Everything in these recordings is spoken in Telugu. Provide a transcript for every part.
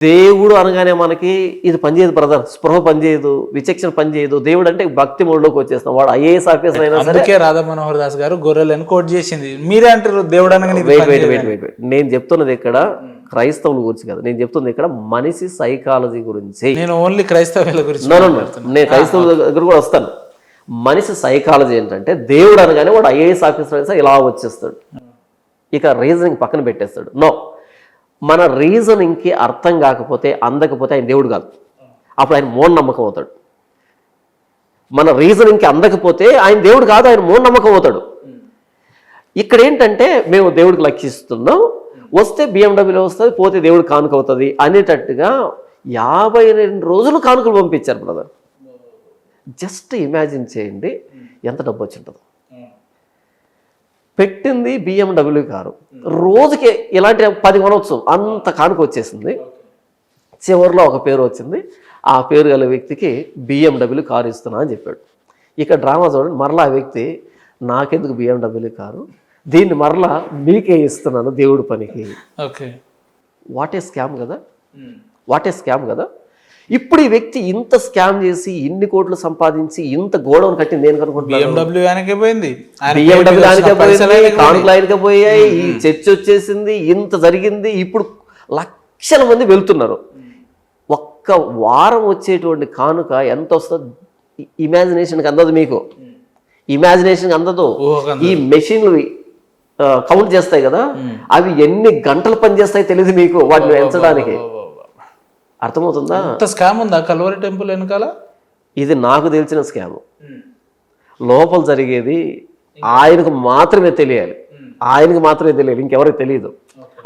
దేవుడు అనగానే మనకి ఇది పనిచేయదు బ్రదర్, స్పృహ పనిచేయదు, విచక్షణ పనిచేయదు. దేవుడు అంటే భక్తి మూడులోకి వచ్చేస్తాం. వాడు ఐఏఎస్ ఆఫీసర్ అయినా సరే. అందుకే రాధా మనోహర్ దాస్ గారు గొర్రెలను కోట్ చేసింది. మీరే అంటారు దేవుడు అనగానే వెయిట్. నేను చెప్తున్నది ఇక్కడ క్రైస్తవుల గురించి కదా, నేను చెప్తుంది ఇక్కడ మనిషి సైకాలజీ గురించి. నేను ఓన్లీ క్రైస్తవుల గురించి నేను క్రైస్తవుల దగ్గర కూడా వస్తాను. మనిషి సైకాలజీ ఏంటంటే దేవుడు అనగానే వాడు ఐఏఎస్ ఆఫీసర్ అయినా ఇలా వచ్చేస్తాడు, ఇక రీజనింగ్ పక్కన పెట్టేస్తాడు. నో, మన రీజనింగ్కి అర్థం కాకపోతే అందకపోతే ఆయన దేవుడు కాదు, అప్పుడు ఆయన మూఢనమ్మకం అవుతాడు. మన రీజనింగ్కి అందకపోతే ఆయన దేవుడు కాదు, ఆయన మూఢనమ్మకం అవుతాడు. ఇక్కడ ఏంటంటే మేము దేవుడికి లక్షిస్తున్నాం, వస్తే BMW వస్తుంది, పోతే దేవుడు కానుక అవుతుంది అనేటట్టుగా 52 రోజులు కానుకలు పంపించారు బ్రదర్. జస్ట్ ఇమాజిన్ చేయండి ఎంత డబ్బు వచ్చి ఉంటుందో. పెట్టింది BMW కారు, రోజుకి ఇలాంటి 10 కొనవచ్చు, అంత కానుక వచ్చేసింది. చివరిలో ఒక పేరు వచ్చింది, ఆ పేరు గల వ్యక్తికి BMW కారు ఇస్తున్నా అని చెప్పాడు. ఇక డ్రామా చూడండి, మరలా ఆ వ్యక్తి నాకెందుకు BMW కారు, దీన్ని మరలా మీకే ఇస్తున్నాను దేవుడి పనికి. వాట్ ఏ స్కామ్ కదా, వాట్ ఏ స్కామ్ కదా. ఇప్పుడు ఈ వ్యక్తి ఇంత స్కామ్ చేసి ఇన్ని కోట్లు సంపాదించి ఇంత గోడౌన్ కట్టింది నేను కనుకుంటున్నాను. BMW ఆయనకే పోయింది, కానుకలు ఆయనకే పోయాయి, ఈ చర్చ వచ్చేసింది, ఇంత జరిగింది. ఇప్పుడు లక్షల మంది వెళ్తున్నారు. ఒక్క వారం వచ్చేటువంటి కానుక ఎంత వస్తుంది ఇమాజినేషన్కి అందదు, మీకు ఇమాజినేషన్కి అందదు. ఈ మెషిన్లు కౌంట్ చేస్తాయి కదా, అవి ఎన్ని గంటలు పనిచేస్తాయి తెలియదు మీకు వాటిని ఎంచడానికి. అర్థమవుతుందా? స్కామ్ ఉందా కల్వరి టెంపుల్ వెనకాల? ఇది నాకు తెలిసిన స్కామ్. లోపల జరిగేది ఆయనకు మాత్రమే తెలియాలి, ఆయనకు మాత్రమే తెలియాలి, ఇంకెవరికి తెలియదు.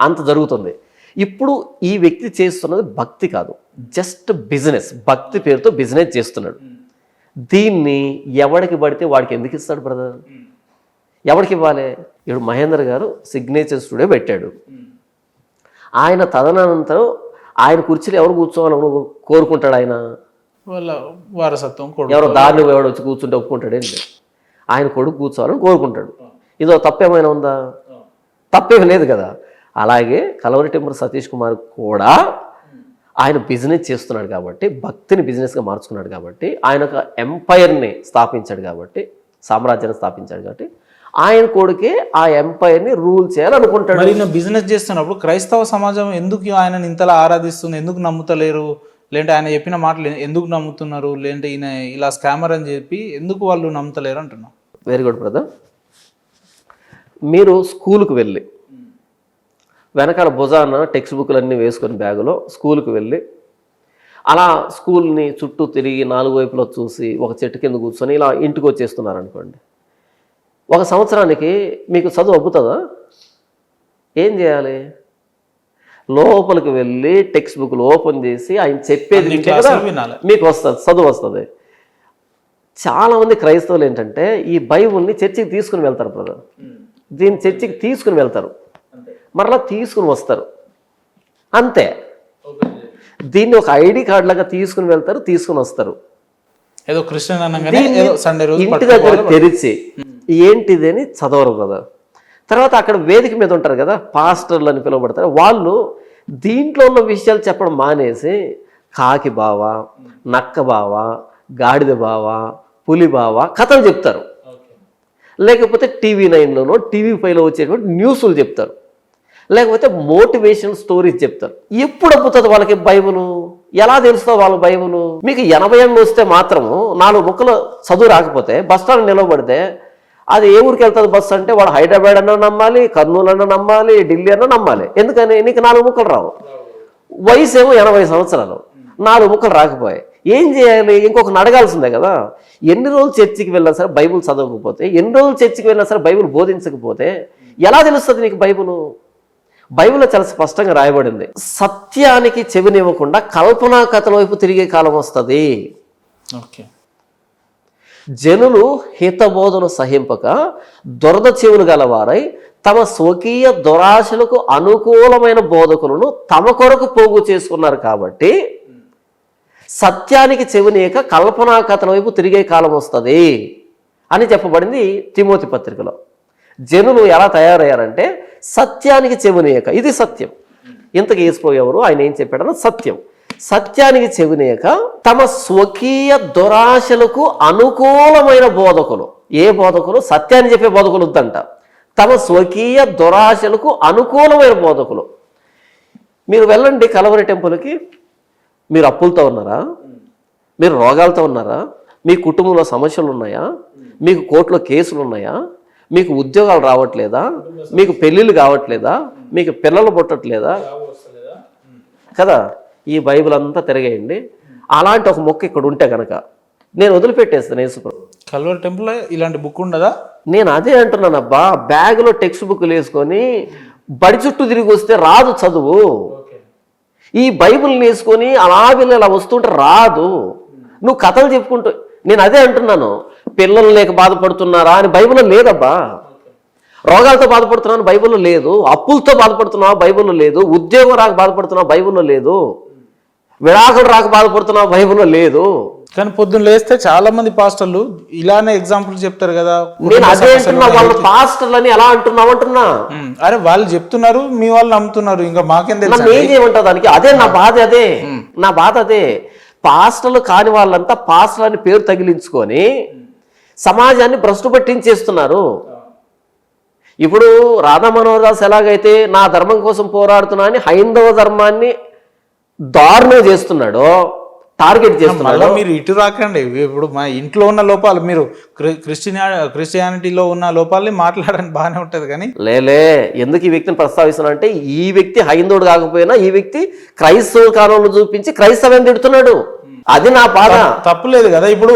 అంత జరుగుతుంది. ఇప్పుడు ఈ వ్యక్తి చేస్తున్నది భక్తి కాదు, జస్ట్ బిజినెస్. భక్తి పేరుతో బిజినెస్ చేస్తున్నాడు. దీన్ని ఎవడికి పడితే వాడికి ఎందుకు ఇస్తాడు బ్రదర్? ఎవరికి ఇవ్వాలి? ఇప్పుడు మహేందర్ గారు సిగ్నేచర్ స్టూడియో పెట్టాడు. ఆయన తదనంతరం ఆయన కుర్చీలో ఎవరు కూర్చోవాలని కోరుకుంటాడు? ఆయన వాళ్ళ వారసత్వం, ఎవరో దారిని ఎవడు వచ్చి కూర్చుంటే ఒప్పుకుంటాడు ఏంటి? ఆయన కొడుకు కూర్చోవాలని కోరుకుంటాడు. ఇదో తప్పేమైనా ఉందా? తప్పేమీ లేదు కదా. అలాగే కలవరి టెంపుల్ సతీష్ కుమార్ కూడా ఆయన బిజినెస్ చేస్తున్నాడు కాబట్టి, భక్తిని బిజినెస్గా మార్చుకున్నాడు కాబట్టి, ఆయన ఒక ఎంపైర్ని స్థాపించాడు కాబట్టి, సామ్రాజ్యాన్ని స్థాపించాడు కాబట్టి, ఆయన కొడుకే ఆ ఎంపైర్ని రూల్ చేయాలనుకుంటాడు. మరి బిజినెస్ చేస్తున్నప్పుడు క్రైస్తవ సమాజం ఎందుకు ఆయనని ఇంతలా ఆరాధిస్తుంది? ఎందుకు నమ్ముతలేరు? లేదంటే ఆయన చెప్పిన మాటలు ఎందుకు నమ్ముతున్నారు? లేదంటే ఈయన ఇలా స్కామర్ అని చెప్పి ఎందుకు వాళ్ళు నమ్ముతలేరు అంటున్నా. Very good brother. మీరు స్కూల్కి వెళ్ళి వెనకాల భుజాన టెక్స్ట్ బుక్లు అన్నీ వేసుకొని బ్యాగులో స్కూల్కి వెళ్ళి అలా స్కూల్ని చుట్టూ తిరిగి 4 వైపులో చూసి ఒక చెట్టు కింద కూర్చొని ఇలా ఇంటికి వచ్చేస్తున్నారు అనుకోండి. 1 సంవత్సరానికి మీకు చదువు అబ్బుతుందా? ఏం చేయాలి? లోపలికి వెళ్ళి టెక్స్ట్ బుక్లు ఓపెన్ చేసి ఆయన చెప్పేది మీకు వస్తుంది, చదువు వస్తుంది. చాలామంది క్రైస్తవులు ఏంటంటే ఈ బైబుల్ని చర్చికి తీసుకుని వెళ్తారు బ్రదర్. దీన్ని చర్చికి తీసుకుని వెళ్తారు, మరలా తీసుకుని వస్తారు, అంతే. దీన్ని ఒక ఐడి కార్డు లాగా తీసుకుని వెళ్తారు, తీసుకుని వస్తారు. ఏదో క్రిస్టియన్ అనగానే సండే రోజు ఇంటి దగ్గర తెరిచి ఏంటిది అని చదవరు కదా. తర్వాత అక్కడ వేదిక మీద ఉంటారు కదా, పాస్టర్లు అని పిలువబడతారు. వాళ్ళు దీంట్లో ఉన్న విషయాలు చెప్పడం మానేసి కాకి బావ, నక్క బావ, గాడిద బావ, పులి బావ కథలు చెప్తారు. లేకపోతే TV9లోనో TV5లో వచ్చేటువంటి న్యూస్లు చెప్తారు. లేకపోతే మోటివేషన్ స్టోరీస్ చెప్తారు. ఎప్పుడు అబ్బుతుంది వాళ్ళకి బైబులు? ఎలా తెలుస్తుందో వాళ్ళ బైబులు? మీకు 80 ఏళ్ళు వస్తే మాత్రము 4 ముక్కలు చదువు రాకపోతే బస్ స్టాండ్ నిలబడితే అది ఏ ఊరికి వెళ్తుంది బస్సు అంటే వాడు హైదరాబాద్ అన్నా నమ్మాలి, కర్నూలు అన్నా నమ్మాలి, ఢిల్లీ అన్నా నమ్మాలి. ఎందుకని? నీకు 4 ముక్కలు రావు. వయసు ఏమో 80 సంవత్సరాలు, 4 ముక్కలు రాకపోయాయి. ఏం చేయాలి? ఇంకొకరిని అడగాల్సిందే కదా. ఎన్ని రోజులు చర్చికి వెళ్ళినా సరే బైబుల్ చదవకపోతే, ఎన్ని రోజులు చర్చికి వెళ్ళినా సరే బైబుల్ బోధించకపోతే ఎలా తెలుస్తుంది నీకు బైబులు? బైబిల్లో చాలా స్పష్టంగా రాయబడింది, సత్యానికి చెవినివ్వకుండా కల్పనా కథల వైపు తిరిగే కాలం వస్తుంది. జనులు హితబోధను సహింపక దురద చెవులు గలవారై తమ స్వకీయ దురాశలకు అనుకూలమైన బోధకులను తమ కొరకు పోగు చేసుకున్నారు కాబట్టి సత్యానికి చెవినీయక కల్పనా కథల వైపు తిరిగే కాలం వస్తుంది అని చెప్పబడింది తిమోతి పత్రికలో. జనులు ఎలా తయారయ్యారంటే సత్యానికి చెవినీయక, ఇది సత్యం, ఇంతకు యేసుప్రభు ఎవరు, ఆయన ఏం చెప్పాడన్న సత్యం. సత్యానికి చెవినేక తమ స్వకీయ దురాశలకు అనుకూలమైన బోధకులు, ఏ బోధకులు? సత్యాన్ని చెప్పే బోధకులు వద్దంట, తమ స్వకీయ దురాశలకు అనుకూలమైన బోధకులు. మీరు వెళ్ళండి కలవరి టెంపుల్కి, మీరు అప్పులతో ఉన్నారా, మీరు రోగాలతో ఉన్నారా, మీ కుటుంబంలో సమస్యలు ఉన్నాయా, మీకు కోర్టులో కేసులు ఉన్నాయా, మీకు ఉద్యోగాలు రావట్లేదా, మీకు పెళ్ళిళ్ళు కావట్లేదా, మీకు పిల్లలు పుట్టట్లేదా కదా, ఈ బైబిల్ అంతా తిరగేయండి. అలాంటి ఒక మొక్క ఇక్కడ ఉంటే కనుక నేను వదిలిపెట్టేస్తాను యేసుప్రభు. కల్వరి టెంపుల్ ఇలాంటి బుక్ ఉండదా? నేను అదే అంటున్నాను అబ్బా, బ్యాగులో టెక్స్ట్ బుక్లు వేసుకొని బడి చుట్టూ తిరిగి వస్తే రాదు చదువు. ఈ బైబిల్ని వేసుకొని అలాగే ఇలా వస్తుంటే రాదు. నువ్వు కథలు చెప్పుకుంటూ, నేను అదే అంటున్నాను, పిల్లలు లేక బాధపడుతున్నారా అని బైబిల్లో లేదబ్బా, రోగాలతో బాధపడుతున్నాను బైబిల్లో లేదు, అప్పులతో బాధపడుతున్నావు బైబిల్లో లేదు, ఉద్యోగం రాక బాధపడుతున్నావు బైబిల్లో లేదు, విడాకులు రాక బాధపడుతున్నావు బైబిల్లో లేదు. కానీ పొద్దున్న లేస్తే చాలా మంది పాస్టర్లు ఇలానే ఎగ్జాంపుల్ చెప్తారు కదా. నేను అదే అంటున్నా, వాళ్ళ పాస్టర్లు అని ఎలా అంటున్నావు అంటున్నా. అరే వాళ్ళు చెప్తున్నారు, మీ వాళ్ళు నమ్ముతున్నారు, ఇంకా మాకేం తెలుసు. నన్ను ఏం చేయమంటావు దానికి? అదే నా బాధ, అదే నా బాధ. అదే పాస్టర్లు కాని వాళ్ళంతా పాస్టర్ అని పేరు తగిలించుకొని సమాజాన్ని భ్రష్టు పట్టించేస్తున్నారు. ఇప్పుడు రాధా మనోహర్ దాస్ ఎలాగైతే నా ధర్మం కోసం పోరాడుతున్నా అని హైందవ ధర్మాన్ని దారుణం చేస్తున్నాడో, టార్గెట్ చేస్తున్నాడు. మీరు ఇటు రాకండి. ఇప్పుడు మా ఇంట్లో ఉన్న లోపాలు, మీరు క్రిస్టియానిటీలో ఉన్న లోపాలని మాట్లాడడానికి బాగానే ఉంటది, కానీ లేలే ఎందుకు ఈ వ్యక్తిని ప్రస్తావిస్తున్నా అంటే, ఈ వ్యక్తి హైందవుడు కాకపోయినా ఈ వ్యక్తి క్రైస్తవ కాలంలో చూపించి క్రైస్తవం తిడుతున్నాడు. అది నా బాధ. తప్పులేదు కదా. ఇప్పుడు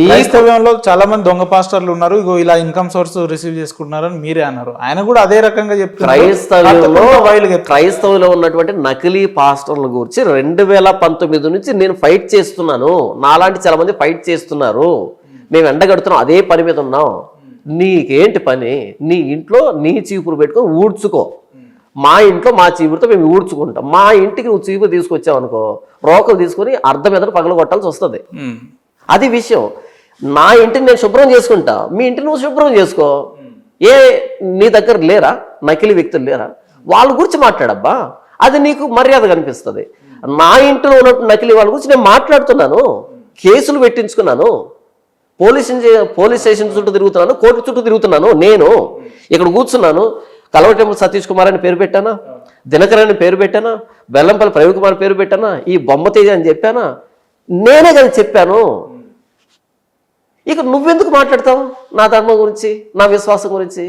క్రైస్తవ్యంలో చాలా మంది దొంగ పాస్టర్లు ఉన్నారు, ఇగో ఇలా ఇన్కమ్ సోర్స్ రిసీవ్ చేసుకుంటున్నారని మీరే అన్నారు. ఆయన కూడా అదే రకంగా చెప్తున్నారు. క్రైస్తవులో ఉన్నటువంటి నకిలీ పాస్టర్ల గురించి 2019 నుంచి నేను ఫైట్ చేస్తున్నాను. నాలాంటి చాలా మంది ఫైట్ చేస్తున్నారు, మేము ఎండగడుతున్నాం, అదే పని మీద ఉన్నాం. నీకేంటి పని? నీ ఇంట్లో నీ చీపురు పెట్టుకొని ఊడ్చుకో, మా ఇంట్లో మా చీపురుతో మేము ఊడ్చుకుంటాం. మా ఇంటికి నువ్వు చీపురు తీసుకొచ్చావు అనుకో, రోకలు తీసుకొని అర్ధం మీద పగల కొట్టాల్సి వస్తుంది. అది విషయం. నా ఇంటిని నేను శుభ్రం చేసుకుంటా, మీ ఇంటిని నువ్వు శుభ్రం చేసుకో. నీ దగ్గర లేరా నకిలీ వ్యక్తులు లేరా? వాళ్ళ గురించి మాట్లాడబ్బా, అది నీకు మర్యాద కనిపిస్తుంది. నా ఇంట్లో ఉన్నట్టు నకిలీ వాళ్ళ గురించి నేను మాట్లాడుతున్నాను, కేసులు పెట్టించుకున్నాను, పోలీస్ స్టేషన్ చుట్టూ తిరుగుతున్నాను, కోర్టు చుట్టూ తిరుగుతున్నాను. నేను ఇక్కడ కూర్చున్నాను, కలవరి టెంపుల్ సతీష్ కుమార్ అని పేరు పెట్టానా, దినకర్ అని పేరు పెట్టానా, బెల్లంపల్లి ప్రవీణ్ కుమార్ పేరు పెట్టానా, ఈ బొమ్మతేజ అని చెప్పానా? నేనే కదా చెప్పాను. ఇక నువ్వెందుకు మాట్లాడతావు నా ధర్మం గురించి, నా విశ్వాసం గురించి?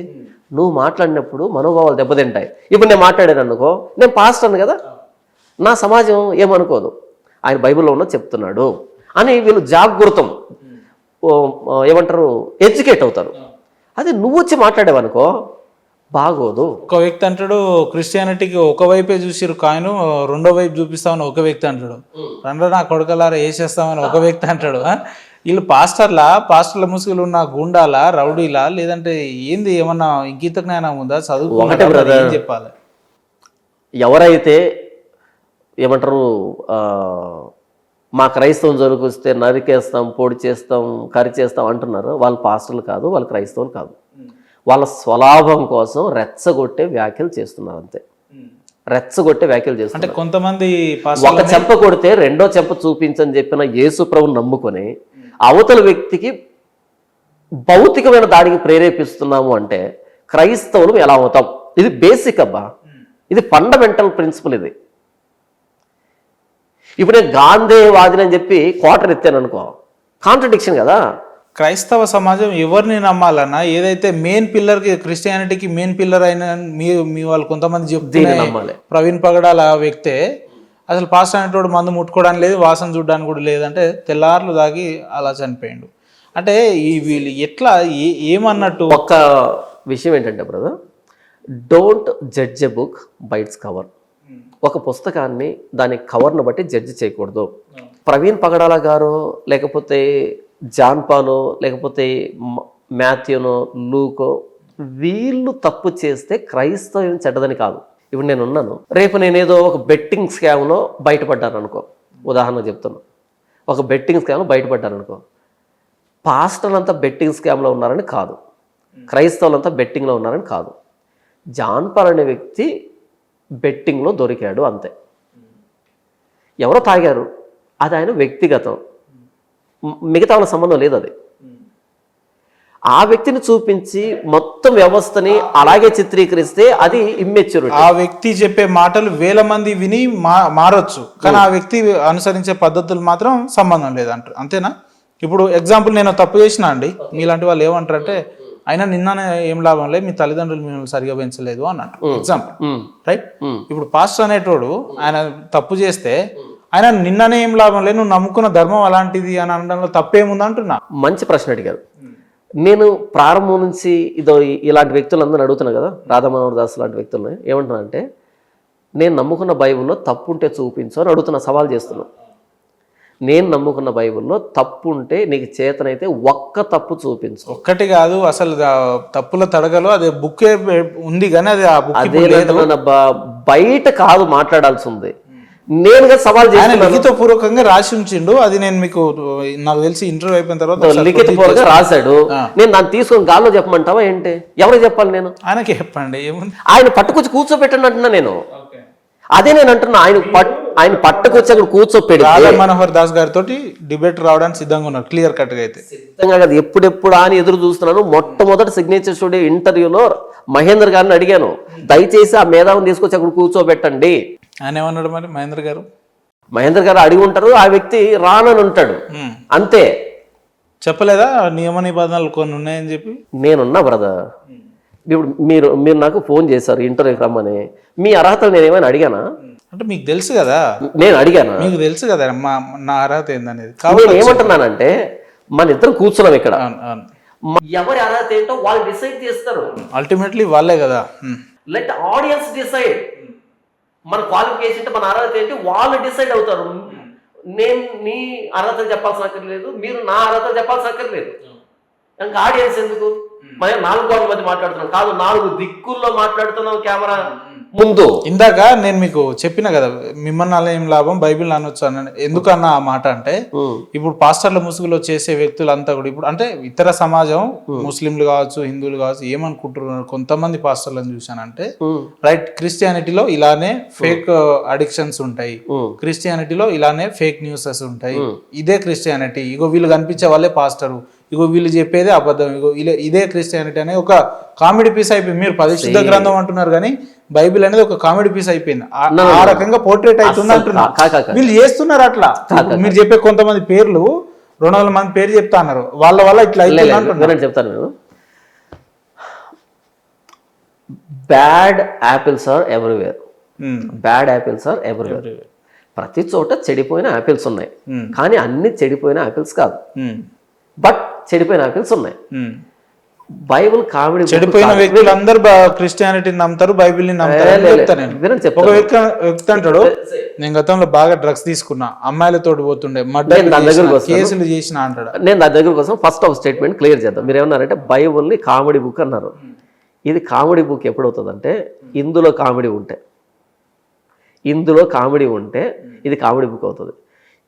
నువ్వు మాట్లాడినప్పుడు మనోభావాలు దెబ్బతింటాయి. ఇప్పుడు నేను మాట్లాడాను అనుకో, నేను పాస్టర్ని కదా, నా సమాజం ఏమనుకోదు, ఆయన బైబిల్లో ఉన్న చెప్తున్నాడు అని వీళ్ళు జాగృతం ఏమంటారు, ఎడ్యుకేట్ అవుతారు. అదే నువ్వు వచ్చి మాట్లాడేవనుకో బాగోదు. ఒక వ్యక్తి అంటాడు, క్రిస్టియానిటీకి ఒక వైపే చూసిరు కాయను, రెండో వైపు చూపిస్తామని ఒక వ్యక్తి అంటాడు, రెండు నా కొడుకలారా వేసేస్తామని ఒక వ్యక్తి అంటాడు. వీళ్ళు పాస్టర్ల ముసుగులు ఉన్న గుండాలా, రౌడీలా, లేదంటే ఏంది, ఏమన్నా ఇంకిత జ్ఞానం ఉందా, చదువు ఏం చెప్పాలి? ఎవరైతే ఏమంటారు మా క్రైస్తవం జరుగుస్తే నరికేస్తాం, పొడి చేస్తాం, కరి చేస్తాం అంటున్నారు, వాళ్ళు పాస్టర్లు కాదు, వాళ్ళు క్రైస్తవులు కాదు. వాళ్ళ స్వలాభం కోసం రెచ్చగొట్టే వ్యాఖ్యలు చేస్తున్నారు, అంతే. రెచ్చగొట్టే వ్యాఖ్యలు చేస్తున్నారు. అంటే కొంతమంది ఒక చెంప కొడితే రెండో చెంప చూపించని చెప్పిన యేసుప్రభుని నమ్ముకొని అవతల వ్యక్తికి భౌతికమైన దాడికి ప్రేరేపిస్తున్నాము అంటే క్రైస్తవులు ఎలా అవుతాం? ఇది బేసిక్ అబ్బా, ఇది ఫండమెంటల్ ప్రిన్సిపల్. ఇది ఇప్పుడు నేను గాంధేవాదిని అని చెప్పి క్వార్టర్ ఎత్తాను అనుకో, కాంట్రడిక్షన్ కదా. క్రైస్తవ సమాజం ఎవరిని నమ్మాలన్నా, ఏదైతే మెయిన్ పిల్లర్కి, క్రిస్టియానిటీకి మెయిన్ పిల్లర్ అయిన మీ వాళ్ళు కొంతమంది చెప్తే ప్రవీణ్ పగడాల వ్యక్తే అసలు పాస్టర్ అనేటోడు మందు ముట్టుకోవడానికి లేదు, వాసన చూడడానికి కూడా లేదంటే తెల్లార్లు దాగి అలా చనిపోయిండు. అంటే ఈ వీళ్ళు ఎట్లా ఏమన్నట్టు? ఒక్క విషయం ఏంటంటే brother, don't judge a book by its cover. ఒక పుస్తకాన్ని దాని కవర్ను బట్టి జడ్జి చేయకూడదు. ప్రవీణ్ పగడాల గారు, లేకపోతే జాన్ పాలో, లేకపోతే మాథ్యూనో, లూకో, వీళ్ళు తప్పు చేస్తే క్రైస్తవం చెడ్డదని కాదు. ఇప్పుడు నేను ఉన్నాను, రేపు నేనేదో ఒక బెట్టింగ్ స్కామ్లో బయటపడ్డాను అనుకో, ఉదాహరణ చెప్తున్నా, ఒక బెట్టింగ్ స్కామ్లో బయటపడ్డాను అనుకో, పాస్టర్లంతా బెట్టింగ్ స్కామ్లో ఉన్నారని కాదు, క్రైస్తవులంతా బెట్టింగ్లో ఉన్నారని కాదు. జాన్ పాల్ అనే వ్యక్తి బెట్టింగ్లో దొరికాడు అంతే. ఎవరో తాగారు, అది ఆయన వ్యక్తిగతం, మిగతా వాళ్ళ సంబంధం లేదు. అది ఆ వ్యక్తిని చూపించి మొత్తం వ్యవస్థని అలాగే చిత్రీకరిస్తే అది ఇమ్మెచ్యూరిటీ. ఆ వ్యక్తి చెప్పే మాటలు వేల మంది విని మారొచ్చు, కానీ ఆ వ్యక్తి అనుసరించే పద్ధతులు మాత్రం సంబంధం లేదంటారు. అంతేనా? ఇప్పుడు ఎగ్జాంపుల్, నేను తప్పు చేసిన అండి, మీలాంటి వాళ్ళు ఏమంటారంటే అయినా నిన్ననే ఏం లాభం లేదు, మీ తల్లిదండ్రులు మిమ్మల్ని సరిగా పెంచలేదు అన్నట్టు ఎగ్జాంపుల్, రైట్? ఇప్పుడు పాస్టర్ అనేటోడు ఆయన తప్పు చేస్తే ఆయన నిన్ననే ఏం లాభం లేదు, నువ్వు నమ్ముకున్న ధర్మం అలాంటిది అని అనడంలో తప్పేముంది అంటున్నా. మంచి ప్రశ్న అడిగారు. నేను ప్రారంభం నుంచి ఇలాంటి వ్యక్తులందరూ అడుగుతున్నా కదా, రాధామనోహర్ దాస్ లాంటి వ్యక్తులని ఏమంటున్నా అంటే, నేను నమ్ముకున్న బైబిల్లో తప్పు ఉంటే చూపించు అని అడుగుతున్నా, సవాల్ చేస్తున్నా. నేను నమ్ముకున్న బైబిల్లో తప్పు ఉంటే నీకు చేతనైతే ఒక్క తప్పు చూపించు. ఒక్కటి కాదు, అసలు తప్పుల తడగలు అదే బుక్కే ఉంది, కానీ అది ఆ బుక్ అదే లేదు, బయట కాదు మాట్లాడాల్సి ఉంది. నేనుగా సవాల్ చేసి లిఖితపూర్వకంగా రాసి ఉంచిండు, అది నేను మీకు నాకు తెలిసి ఇంటర్వ్యూ అయిపోయిన తర్వాత లిఖితపూర్వకంగా రాశాడు. నేను దాన్ని తీసుకొని గాల్లో చెప్పమంటావా ఏంటి? ఎవరికి చెప్పాలి? నేను ఆయనకి చెప్పండి, ఏముంది, ఆయన పట్టుకొచ్చి కూర్చోబెట్టండి అంటున్నా నేను. అదే నేను అంటున్నా, ఆయన పట్టుకొచ్చి అక్కడ కూర్చోపెట్టి రాధా మనోహర్ దాస్ గారితో డిబేట్ రావడానికి సిద్ధంగా ఉన్నారు, క్లియర్ కట్ గా అయితే. సిద్ధంగా కదా, ఎప్పుడెప్పుడు అని ఎదురు చూస్తున్నాను. మొట్టమొదటి సిగ్నేచర్ స్టూడియో ఇంటర్వ్యూలో మహేంద్ర గారిని అడిగాను, దయచేసి ఆ మేధావిని తీసుకొచ్చి అక్కడ కూర్చోబెట్టండి. ఆయన ఏమన్నాడు మరి మహేంద్ర గారు అడిగి ఉంటారు, ఆ వ్యక్తి రానని ఉంటాడు అంతే. చెప్పలేదా నియమ నిబంధనలు కొన్ని ఉన్నాయని చెప్పి? నేనున్నా బ్రదర్. ఇప్పుడు మీరు నాకు ఫోన్ చేశారు ఇంటర్వ్యూకి రమ్మని, మీ అర్హతలు నేను ఏమైనా అడిగానా? అంటే మీకు తెలుసు కదా, నేను అడిగానా? మీకు తెలుసు కదా నా అర్హత ఏందనేది. నేను ఏమంటున్నానంటే, మన ఇద్దరం కూర్చున్నాం ఇక్కడ, ఎవరి అర్హత ఏంటో వాళ్ళు డిసైడ్ చేస్తారు. అల్టిమేట్లీ వాళ్ళే కదా. Let audience decide. మన క్వాలిఫికేషన్ మన అర్హత ఏంటి వాళ్ళు డిసైడ్ అవుతారు. నేను నీ అర్హతలు చెప్పాల్సిన అక్కర్లేదు, మీరు నా అర్హతలు చెప్పాల్సిన అక్కర్లేదు. ఇంకా ఆడియన్స్ ఎందుకు? మనం 4 గోడల మధ్య మాట్లాడుతున్నాం కాదు, 4 దిక్కుల్లో మాట్లాడుతున్నాం కెమెరా ముందు. ఇందాక నేను మీకు చెప్పిన కదా, మిమ్మల్ని ఏం లాభం బైబిల్ అనొచ్చు అని. ఎందుకన్నా ఆ మాట అంటే, ఇప్పుడు పాస్టర్ల ముసుగులో చేసే వ్యక్తులంతా కూడా ఇప్పుడు అంటే ఇతర సమాజం, ముస్లింలు కావచ్చు, హిందువులు కావచ్చు, ఏమనుకుంటున్నారు కొంతమంది పాస్టర్లను చూశానంటే, రైట్, క్రిస్టియానిటీలో ఇలానే ఫేక్ అడిక్షన్స్ ఉంటాయి, క్రిస్టియానిటీలో ఇలానే ఫేక్ న్యూసెస్ ఉంటాయి, ఇదే క్రిస్టియానిటీ, ఇగో వీళ్ళు కనిపించే వాళ్ళే పాస్టరు, ఇగో వీళ్ళు చెప్పేదే అబద్ధం, ఇగో ఇదే క్రిస్టియానిటీ అనే ఒక కామెడీ పీస్ అయిపోయింది. మీరు పరిశుద్ధ గ్రంథం అంటున్నారు కానీ బైబిల్ అనేది ఒక కామెడీ పీస్ అయిపోయింది. ఆ రకంగా పోర్ట్రేట్ అవుతుంది అంటున్నారు. వీళ్ళు చేస్తున్నారు అట్లా. మీరు చెప్పే కొంతమంది పేర్లు 200 మంది పేరు చెప్తా అన్నారు, వాళ్ళ వల్ల ఇట్లా అవుతుంది. చెప్తాను నేను, bad apples are everywhere. Bad apples are everywhere. ప్రతి చోట చెడిపోయిన యాపిల్స్ ఉన్నాయి, కానీ అన్ని చెడిపోయిన యాపిల్స్ కాదు, బట్ చెడిపోయిన యాపిల్స్ ఉన్నాయి. Bible comedy. చెడిపోయిన వ్యక్తులు అందరూ క్రిస్టియానిటీని నమ్ముతారు, బైబిల్ ని నమ్ముతారు. ఒక వ్యక్తి అంటాడు, నేను గతంలో బాగా డ్రగ్స్ తీసుకున్నా, అమ్మాయిలతో పోతుండే, కేసులు చేసిన అంటాడు. నేను దాని దగ్గర కోసం ఫస్ట్ ఒక స్టేట్మెంట్ క్లియర్ చేద్దాం. మీరు ఏమన్నారంటే బైబిల్ని కామెడీ బుక్ అన్నారు. ఇది కామెడీ బుక్ ఎప్పుడవుతుందంటే, ఇందులో కామెడీ ఉంటే ఇది కామెడీ బుక్ అవుతుంది.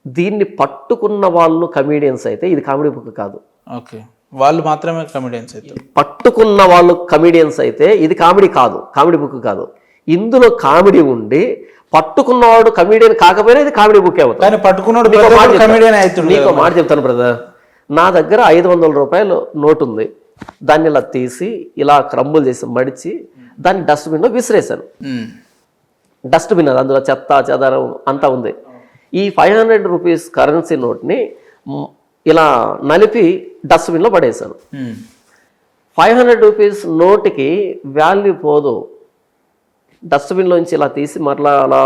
దీన్ని పట్టుకున్న వాళ్ళు కమీడియన్స్ అయితే ఇది కామెడీ బుక్ కాదు. ఓకే, వాళ్ళు మాత్రమే కమెడియన్స్ అయితే. పట్టుకున్న వాళ్ళు కమెడియన్స్ అయితే ఇది కామెడీ కాదు, కామెడీ బుక్ కాదు. ఇందులో కామెడీ ఉండి పట్టుకున్నవాడు కమెడియన్ కాకపోయినా ఇది కామెడీ బుక్ అవుతుంది. కానీ పట్టుకున్నాడు కమెడియన్ అవుతుంది. నీకు మాట చెప్తాను బ్రదర్, నా దగ్గర 500 రూపాయలు నోటు ఉంది, దాన్ని ఇలా తీసి ఇలా క్రంబుల్ చేసి మడిచి దాన్ని డస్ట్బిన్లో విసిరేశాను. డస్ట్బిన్ అది, అందులో చెత్త చెదారం అంతా ఉంది. ఈ 500 రూపీస్ కరెన్సీ నోట్ని ఇలా నలిపి డస్ట్బిన్లో పడేశాను. 500 రూపీస్ నోటుకి వాల్యూ పోదు. డస్ట్బిన్లోంచి ఇలా తీసి మరలా అలా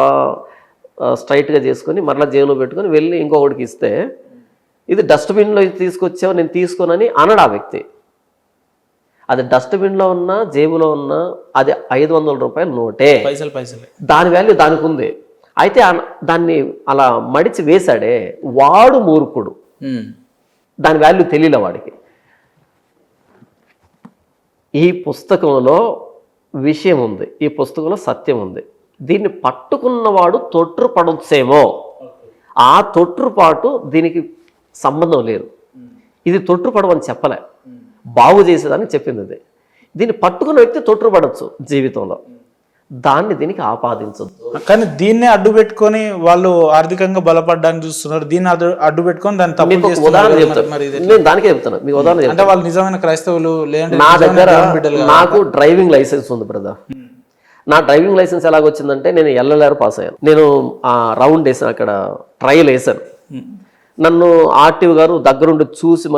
స్ట్రైట్గా చేసుకొని మరలా జేబులో పెట్టుకొని వెళ్ళి ఇంకొకటికి ఇస్తే, ఇది డస్ట్బిన్లో తీసుకొచ్చావు నేను తీసుకోనని అనడు ఆ వ్యక్తి. అది డస్ట్బిన్లో ఉన్నా జేబులో ఉన్నా అది 500 రూపాయల నోటే, పైసలు దాని వాల్యూ దానికి ఉంది. అయితే దాన్ని అలా మడిచి వేశాడే వాడు మూర్ఖుడు, దాని వాల్యూ తెలియలే వాడికి. ఈ పుస్తకంలో విషయం ఉంది, ఈ పుస్తకంలో సత్యం ఉంది. దీన్ని పట్టుకున్నవాడు తొట్టుపడొచ్చేమో, ఆ తొట్టుపాటు దీనికి సంబంధం లేదు. ఇది తొట్టుపడవని చెప్పలే, బాగు చేసేదాన్ని చెప్పింది. ఇది దీన్ని పట్టుకున్న వ్యక్తి తొట్టుపడవచ్చు జీవితంలో, దాన్ని దీనికి ఆపాదించొద్దు. కానీ దీన్నే అడ్డు పెట్టుకొని వాళ్ళు ఆర్థికంగా బలపడడానికి చూస్తున్నారు, దీన్ని అడ్డు పెట్టుకొని దాన్ని తప్పు మీకు ఒక ఉదాహరణ చెప్తాను, నేను దానికే చెప్తాను మీకు ఉదాహరణ చెప్తాను. అంటే వాళ్ళు నిజమైన క్రైస్తవులు లేదంటే నా దగ్గర నాకు డ్రైవింగ్ లైసెన్స్ ఉంది బ్రదర్. నా డ్రైవింగ్ లైసెన్స్ ఎలాగొచ్చిందంటే నేను ఎల్ఎల్ఆర్ పాస్ అయ్యాను. నేను రౌండ్ వేసాను, అక్కడ ట్రయల్ వేసాను. నన్ను ఆర్టీఓ గారు దగ్గరుండి చూసి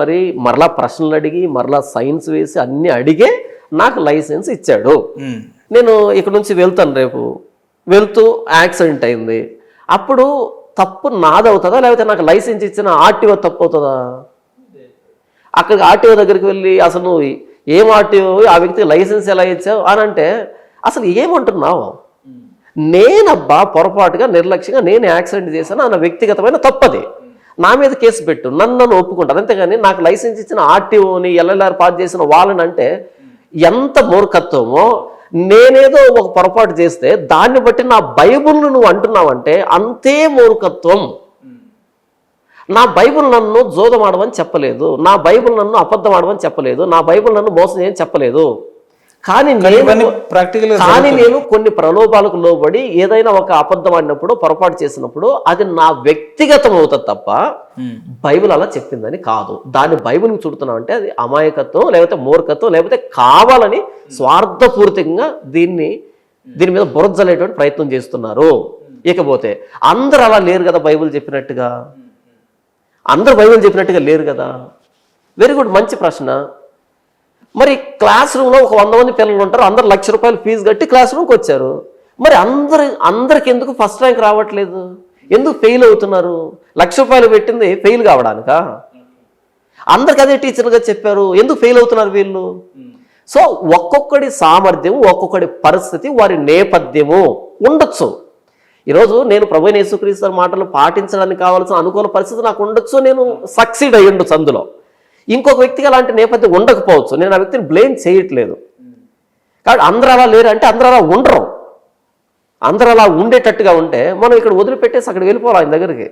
మరలా ప్రశ్నలు అడిగి మరలా సైన్స్ వేసి అన్ని అడిగే నాకు లైసెన్స్ ఇచ్చాడు. నేను ఇక్కడ నుంచి వెళ్తాను, రేపు వెళ్తూ యాక్సిడెంట్ అయింది. అప్పుడు తప్పు నాదవుతుందా లేకపోతే నాకు లైసెన్స్ ఇచ్చిన ఆర్టీఓ తప్పు అవుతుందా? అక్కడికి ఆర్టీఓ దగ్గరికి వెళ్ళి అసలు నువ్వు ఏం ఆర్టీఓ, ఆ వ్యక్తికి లైసెన్స్ ఎలా ఇచ్చావు అని అంటే అసలు ఏమంటున్నావు? నేనబ్బా పొరపాటుగా నిర్లక్ష్యంగా నేను యాక్సిడెంట్ చేశాను అన్న వ్యక్తిగతమైన తప్పది, నా మీద కేసు పెట్టు, నన్ను ఒప్పుకుంటాను. అంతేగాని నాకు లైసెన్స్ ఇచ్చిన ఆర్టీఓని ఎల్ఎల్ఆర్ పాస్ చేసిన వాళ్ళని అంటే ఎంత మూర్ఖత్వమో. నేనేదో ఒక పొరపాటు చేస్తే దాన్ని బట్టి నా బైబుల్ను నువ్వు అంటున్నావంటే అంతే మూర్ఖత్వం. నా బైబుల్ నన్ను జోదమాడమని చెప్పలేదు, నా బైబుల్ నన్ను అబద్ధం ఆడమని చెప్పలేదు, నా బైబుల్ నన్ను మోసం చేయని చెప్పలేదు. కానీ నేను కొన్ని ప్రలోభాలకు లోబడి ఏదైనా ఒక అబద్ధం ఆడినప్పుడు పొరపాటు చేసినప్పుడు అది నా వ్యక్తిగతం అవుతుంది తప్ప బైబిల్ అలా చెప్పిందని కాదు. దాన్ని బైబిల్కి చుడుతున్నాం అంటే అది అమాయకత్వం, లేకపోతే మూర్ఖత్వం, లేకపోతే కావాలని స్వార్థపూరితంగా దీని మీద బురజలేటువంటి ప్రయత్నం చేస్తున్నారు. ఇకపోతే అందరూ అలా లేరు కదా, బైబిల్ చెప్పినట్టుగా అందరూ బైబిల్ చెప్పినట్టుగా లేరు కదా. వెరీ గుడ్, మంచి ప్రశ్న. మరి క్లాస్ రూమ్లో ఒక 100 మంది పిల్లలు ఉంటారు, అందరు ₹1,00,000 ఫీజు కట్టి క్లాస్ రూమ్కి వచ్చారు. మరి అందరికి ఎందుకు ఫస్ట్ ర్యాంక్ రావట్లేదు? ఎందుకు ఫెయిల్ అవుతున్నారు? ₹1,00,000 పెట్టింది ఫెయిల్ కావడానికా? అందరికి అదే టీచర్గా చెప్పారు, ఎందుకు ఫెయిల్ అవుతున్నారు వీళ్ళు? సో ఒక్కొక్కడి సామర్థ్యం, ఒక్కొక్కడి పరిస్థితి, వారి నేపథ్యము ఉండొచ్చు. ఈరోజు నేను ప్రభువైన యేసుక్రీస్తు మాటలు పాటించడానికి కావాల్సిన అనుకూల పరిస్థితి నాకు ఉండొచ్చు, నేను సక్సీడ్ అయ్యి ఉండొచ్చు అందులో. ఇంకొక వ్యక్తికి అలాంటి నేపథ్యం ఉండకపోవచ్చు, నేను ఆ వ్యక్తిని బ్లేమ్ చేయట్లేదు. కాబట్టి అందరూ అలా లేరు అంటే అందరూ అలా ఉండరు. అందరూ అలా ఉండేటట్టుగా ఉంటే మనం ఇక్కడ వదిలిపెట్టేసి అక్కడికి వెళ్ళిపోవాలి ఆయన దగ్గరికి.